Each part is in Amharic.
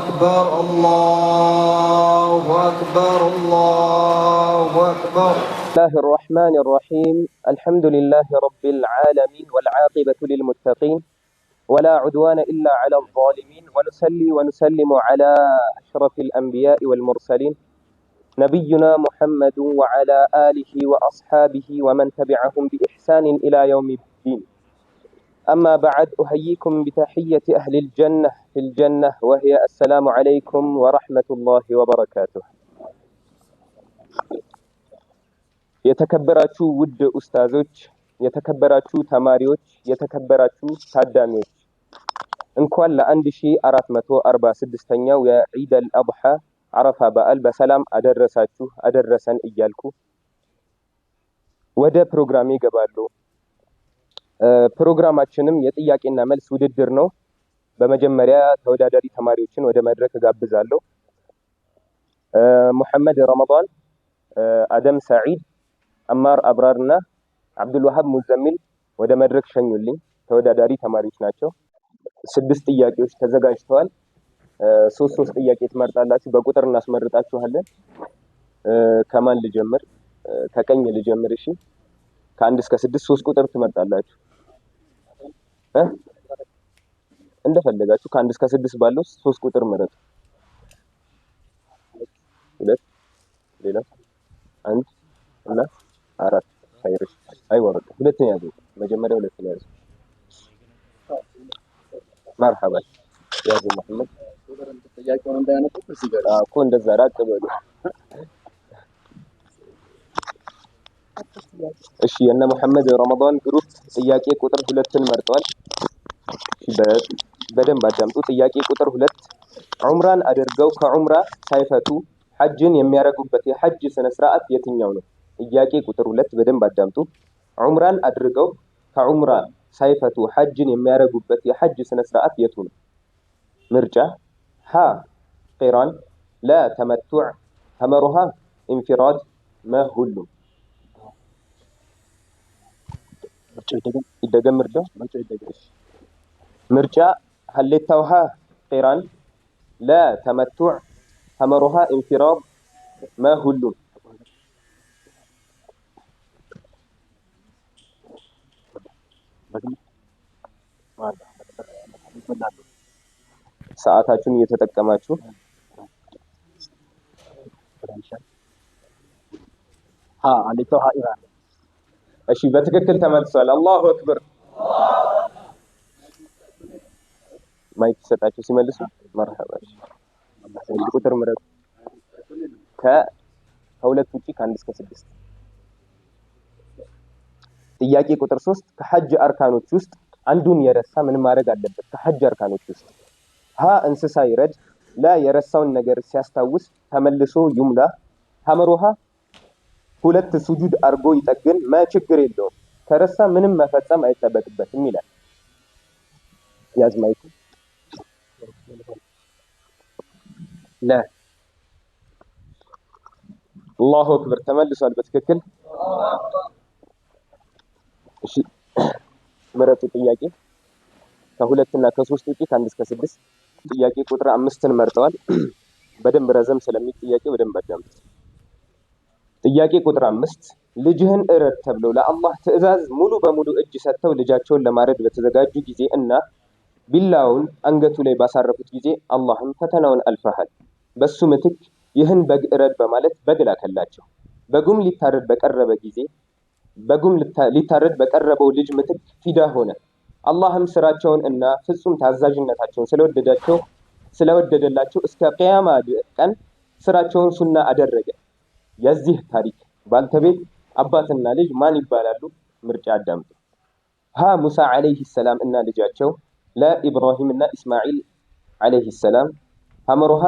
أكبر الله أكبر الله أكبر. بسم الله الرحمن الرحيم. الحمد لله رب العالمين والعاقبة للمتقين ولا عدوان إلا على الظالمين، ونصلي ونسلم على أشرف الأنبياء والمرسلين نبينا محمد وعلى آله وأصحابه ومن تبعهم بإحسان إلى يوم الدين. أما بعد، أحييكم بتحية أهل الجنة في الجنة وهي السلام عليكم ورحمة الله وبركاته. የተከበራችሁ ውድ ኡስታዞች፣ የተከበራችሁ ተማሪዎች፣ የተከበራችሁ ታዳሚዎች እንኳን ለ1446ኛው የዒድ አልአድሓ አረፋ በዓል በሰላም አደረሳችሁ አደረሰን እያልኩ ወደ ፕሮግራሜ እገባለሁ። ፕሮግራማችንም የጥያቄና መልስ ውድድር ነው። በመጀመሪያ ተወዳዳሪ ተማሪዎችን ወደ መድረክ እጋብዛለሁ። ሙሐመድ ረመዳን፣ አደም ሰዒድ፣ አማር አብራርና አብዱልዋሃብ ሙዘሚል ወደ መድረክ ሸኙልኝ። ተወዳዳሪ ተማሪዎች ናቸው። 6 ጥያቄዎች ተዘጋጅተዋል። ሶስት ጥያቄ ትመርጣላችሁ። በቁጥር እናስመርጣችኋለን። ከማን ልጀምር? ከቀኝ ልጀምር። እሺ፣ ከ1 እስከ 6 3 ቁጥር ትመርጣላችሁ። እንደፈለጋችሁ ከ1 እስከ 6 ባለው 3 ቁጥር ምረጡ። 2 ሌላ 1 እና 4 ሳይርሽ አይወረድ። ሁለተኛ ነው መጀመሪያ ሁለተኛ ነው። መርሐባ ያዙ መሐመድ ጥያቄውን እንዳያነቁ ሲገራ እኮ እንደዛ ራቅ በሉ። እሺ፣ የነ መሐመድ ረመዳን ግሩፕ ጥያቄ ቁጥር 2ን መርጧል። በደንብ አዳምጡ። ጥያቄ ቁጥር 2 ዑምራን አድርገው ከዑምራ ሳይፈቱ ሐጅን የሚያረጉበት የሐጅ ስነ ስርዓት የትኛው ነው? ጥያቄ ቁጥር 2 በደንብ አዳምጡ። ዑምራን አድርገው ከዑምራ ሳይፈቱ ሐጅን የሚያረጉበት የሐጅ ስነ ስርዓት የቱ ነው? ምርጫ ሀ ቂራን፣ ለ ተመቱዕ፣ ሐመሩሃ ኢንፊራድ፣ መ ሁሉም። ይደገም ምርጫ ሀሌታው ሀ ቂራን፣ ለ ተመቱዕ፣ ሐመሩሃ ኢንፊራድ፣ መ ሁሉም። ሰዓታችሁን እየተጠቀማችሁ አሊተው ኢራን። እሺ፣ በትክክል ተመልሷል። አላሁ አክበር። ማይክ ሰጣችሁ ሲመልሱ መርሐባ። ቁጥር ምረጡ። ከሁለት ውጪ ከ1 እስከ 6። ጥያቄ ቁጥር 3 ከሐጅ አርካኖች ውስጥ አንዱን የረሳ ምን ማድረግ አለበት? ከሐጅ አርካኖች ውስጥ ሀ እንስሳ ይረድ፣ ለ የረሳውን ነገር ሲያስታውስ ተመልሶ ይሙላ፣ ሐመሩሃ 2 ሱጁድ አርጎ ይጠግን፣ መ ችግር የለውም ከረሳ ምንም መፈጸም አይጠበቅበትም ይላል። ያዝማይኩ ለ አላሁ አክበር ተመልሷል በትክክል። እሺ፣ ምረጡ ጥያቄ ከ2 እና ከ3 ውጪ ከ1 እስከ 6። ጥያቄ ቁጥር 5ን መርጠዋል። በደንብ ረዘም ስለሚል ጥያቄ በደንብ አዳምጡ። ጥያቄ ቁጥር 5 ልጅህን እረድ ተብለው ለአላህ ትዕዛዝ ሙሉ በሙሉ እጅ ሰጥተው ልጃቸውን ለማረድ በተዘጋጁ ጊዜ እና ቢላውን አንገቱ ላይ ባሳረፉት ጊዜ አላህም ፈተናውን አልፈሃል፣ በሱ ምትክ ይህን በግ እረድ በማለት በግ ላከላቸው። በጉም ሊታረድ በቀረበው ልጅ ምትክ ፊዳ ሆነ። አላህም ስራቸውን እና ፍጹም ታዛዥነታቸውን ስለወደደላቸው እስከ ቂያማ ቀን ስራቸውን ሱና አደረገ። የዚህ ታሪክ ባልተቤት አባትና ልጅ ማን ይባላሉ? ምርጫ አዳምጡ። ሀ ሙሳ አለይሂ ሰላም እና ልጃቸው፣ ለ ኢብራሂም እና ኢስማኤል አለይሂ ሰላም፣ ሐመሩሃ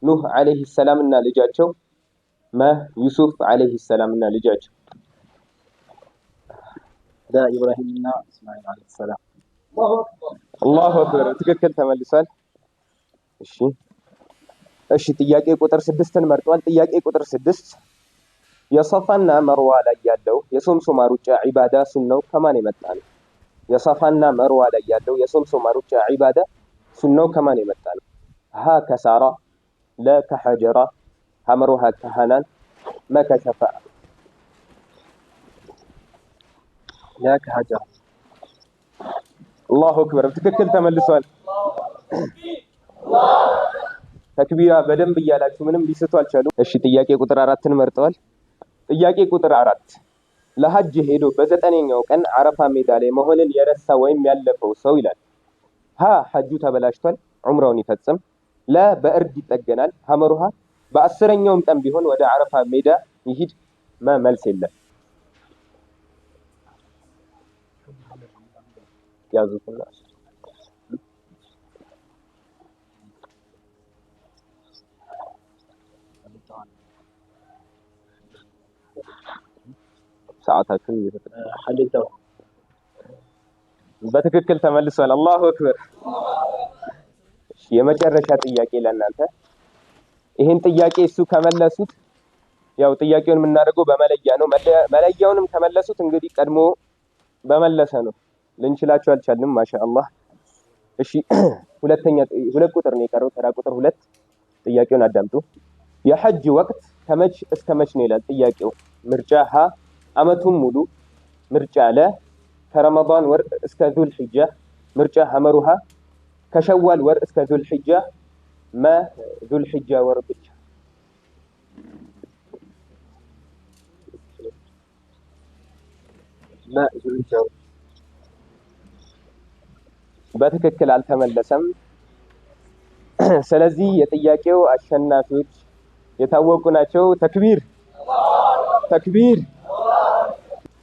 ኑህ አለይሂ ሰላም እና ልጃቸው፣ መ ዩሱፍ አለይሂ ሰላም እና ልጃቸው። ለ ኢብራሂም እና ኢስማኤል አለይሂ ሰላም። አላሁ አክበር ትክክል ተመልሷል። እሺ፣ ጥያቄ ቁጥር 6ን መርጧል። ጥያቄ ቁጥር 6 የሶፋና መርዋ ላይ ያለው የሶምሶማ ሩጫ ዒባዳ ሱናው ከማን የመጣ ነው? የሶፋና መርዋ ላይ ያለው የሶምሶማ ሩጫ ዒባዳ ሱናው ከማን የመጣ ነው? ها كسارة، لا كحجرة، حمرها كهنان، ما كشفاء. لا كحجر. الله أكبر بتككل تملسوال ተክቢራ በደንብ እያላችሁ ምንም ሊስቱ አልቻሉም። እሺ ጥያቄ ቁጥር 4ን መርጠዋል። ጥያቄ ቁጥር 4 ለሐጅ ሄዶ በዘጠነኛው ቀን አረፋ ሜዳ ላይ መሆንን የረሳ ወይም ያለፈው ሰው ይላል። ሀ ሐጁ ተበላሽቷል፣ ዑምራውን ይፈጽም። ለ በእርድ ይጠገናል። ሐመሩሃ በአስረኛውም ቀን ቢሆን ወደ አረፋ ሜዳ ይሂድ። መልስ የለም። ያዙትና ሰዓታችን ሐዲታው በትክክል ተመልሷል። አላሁ አክበር። የመጨረሻ ጥያቄ ለእናንተ። ይሄን ጥያቄ እሱ ከመለሱት ያው ጥያቄውን የምናደርገው በመለያ ነው። መለያውንም ከመለሱት እንግዲህ ቀድሞ በመለሰ ነው። ልንችላቸው አልቻልንም። ማሻአላህ። እሺ ሁለት ቁጥር ነው የቀረው። ተራ ቁጥር 2 ጥያቄውን አዳምጡ። የሐጅ ወቅት ከመች እስከ መች ነው ይላል ጥያቄው። ምርጫ ሀ አመቱን ሙሉ፣ ምርጫ ለ ከረመዳን ወር እስከ ዙል ሒጃ፣ ምርጫ ሐመሩሃ ከሸዋል ወር እስከ ዙል ሒጃ፣ ዙል ሒጃ ወር ብቻ። ዙል ሒጃ በትክክል አልተመለሰም። ስለዚህ የጥያቄው አሸናፊዎች የታወቁ ናቸው። ተክቢር ተክቢር።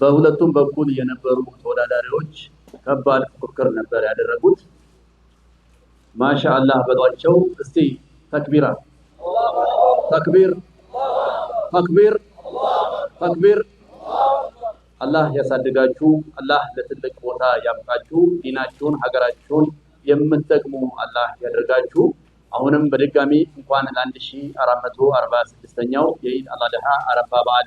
በሁለቱም በኩል የነበሩ ተወዳዳሪዎች ከባድ ፉክክር ነበር ያደረጉት። ማሻአላህ በሏቸው እስቲ። ተክቢራ ተክቢር ተክቢር ተክቢር። አላህ ያሳድጋችሁ፣ አላህ ለትልቅ ቦታ ያብቃችሁ፣ ዲናችሁን ሀገራችሁን የምትጠቅሙ አላህ ያደርጋችሁ። አሁንም በድጋሚ እንኳን ለ1446ኛው የኢድ አልአድሃ አረፋ በዓል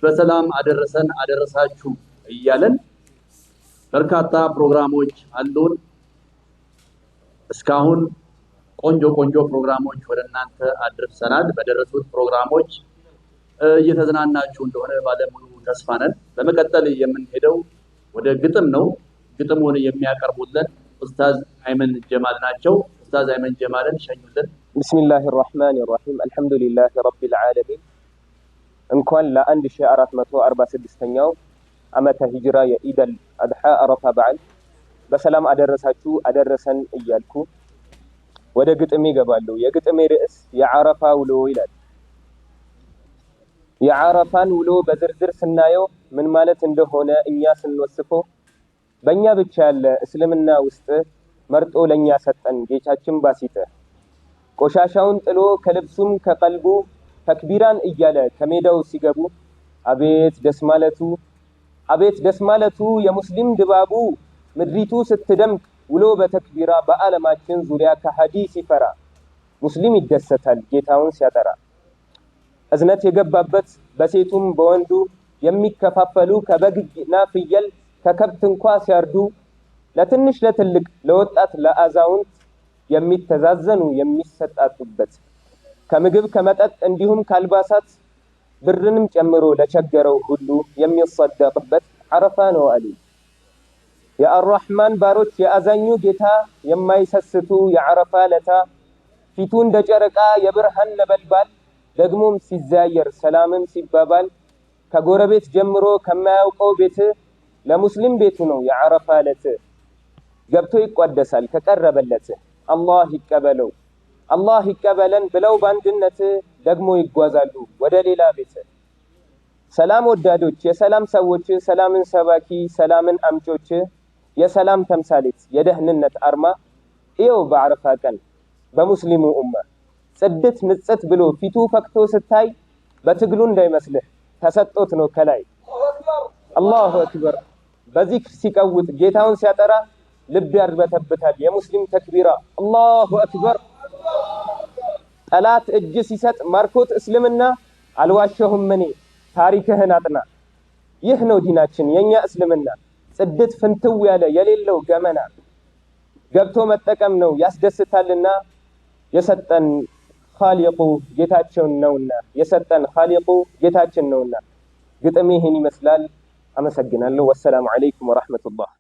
በሰላም አደረሰን አደረሳችሁ እያለን በርካታ ፕሮግራሞች አሉን። እስካሁን ቆንጆ ፕሮግራሞች ወደ እናንተ አድርሰናል። በደረሱት ፕሮግራሞች እየተዝናናችሁ እንደሆነ ባለሙሉ ተስፋ ነን። በመቀጠል የምንሄደው ወደ ግጥም ነው። ግጥሙን የሚያቀርቡልን ኡስታዝ አይመን ጀማል ናቸው። ኡስታዝ አይመን ጀማልን ሸኙልን። ቢስሚላሂ ራህማኒ ራሂም አልሐምዱሊላሂ ረቢል ዓለሚን። እንኳን ለ1446ኛው ዓመተ ሂጅራ የኢድ አልአድሃ አረፋ በዓል በሰላም አደረሳችሁ አደረሰን እያልኩ ወደ ግጥሜ እገባለሁ። የግጥሜ ርዕስ የዓረፋ ውሎ ይላል። የዓረፋን ውሎ በዝርዝር ስናየው ምን ማለት እንደሆነ እኛ ስንወስፈው በእኛ ብቻ ያለ እስልምና ውስጥ መርጦ ለኛ ሰጠን ጌታችን ባሲተ። ቆሻሻውን ጥሎ ከልብሱም ከቀልቡ ተክቢራን እያለ ከሜዳው ሲገቡ አቤት ደስ ማለቱ አቤት ደስ ማለቱ የሙስሊም ድባቡ። ምድሪቱ ስትደምቅ ውሎ በተክቢራ በዓለማችን ዙሪያ ከሃዲ ሲፈራ ሙስሊም ይደሰታል ጌታውን ሲያጠራ። እዝነት የገባበት በሴቱም በወንዱ የሚከፋፈሉ ከበግና ፍየል ከከብት እንኳ ሲያርዱ ለትንሽ ለትልቅ ለወጣት ለአዛውንት የሚተዛዘኑ የሚሰጣጡበት ከምግብ ከመጠጥ እንዲሁም ከአልባሳት ብርንም ጨምሮ ለቸገረው ሁሉ የሚሰደቅበት ዓረፋ ነው አሉ። የአርራህማን ባሮች የአዛኙ ጌታ የማይሰስቱ የዓረፋ ለታ ፊቱ እንደ ጨረቃ የብርሃን ነበልባል ደግሞም ሲዛየር ሰላምም ሲባባል ከጎረቤት ጀምሮ ከማያውቀው ቤት ለሙስሊም ቤቱ ነው የዓረፋ ዕለት። ገብቶ ይቋደሳል ከቀረበለት አላህ ይቀበለው አላህ ይቀበለን ብለው በአንድነት ደግሞ ይጓዛሉ ወደ ሌላ ቤት። ሰላም ወዳዶች የሰላም ሰዎች ሰላምን ሰባኪ ሰላምን አምጮች የሰላም ተምሳሌት የደህንነት አርማ ይኸው በዓረፋ ቀን በሙስሊሙ ኡማ ጽድት ንጽት ብሎ ፊቱ ፈክቶ ስታይ በትግሉ እንዳይመስልህ ተሰጦት ነው ከላይ። አላሁ አክበር በዚክር ሲቀውጥ ጌታውን ሲያጠራ ልብ ያርበተብታል የሙስሊም ተክቢራ። አላሁ አክበር ጠላት እጅ ሲሰጥ ማርኮት እስልምና አልዋሸሁም እኔ ታሪክህን አጥና። ይህ ነው ዲናችን የኛ እስልምና ጽድት ፍንትው ያለ የሌለው ገመና ገብቶ መጠቀም ነው ያስደስታልና የሰጠን ኻሊቁ ጌታችን ነውና የሰጠን ኻሊቁ ጌታችን ነውና። ግጥሜ ይህን ይመስላል። አመሰግናለሁ። ወሰላሙ አለይኩም ወራህመቱላህ።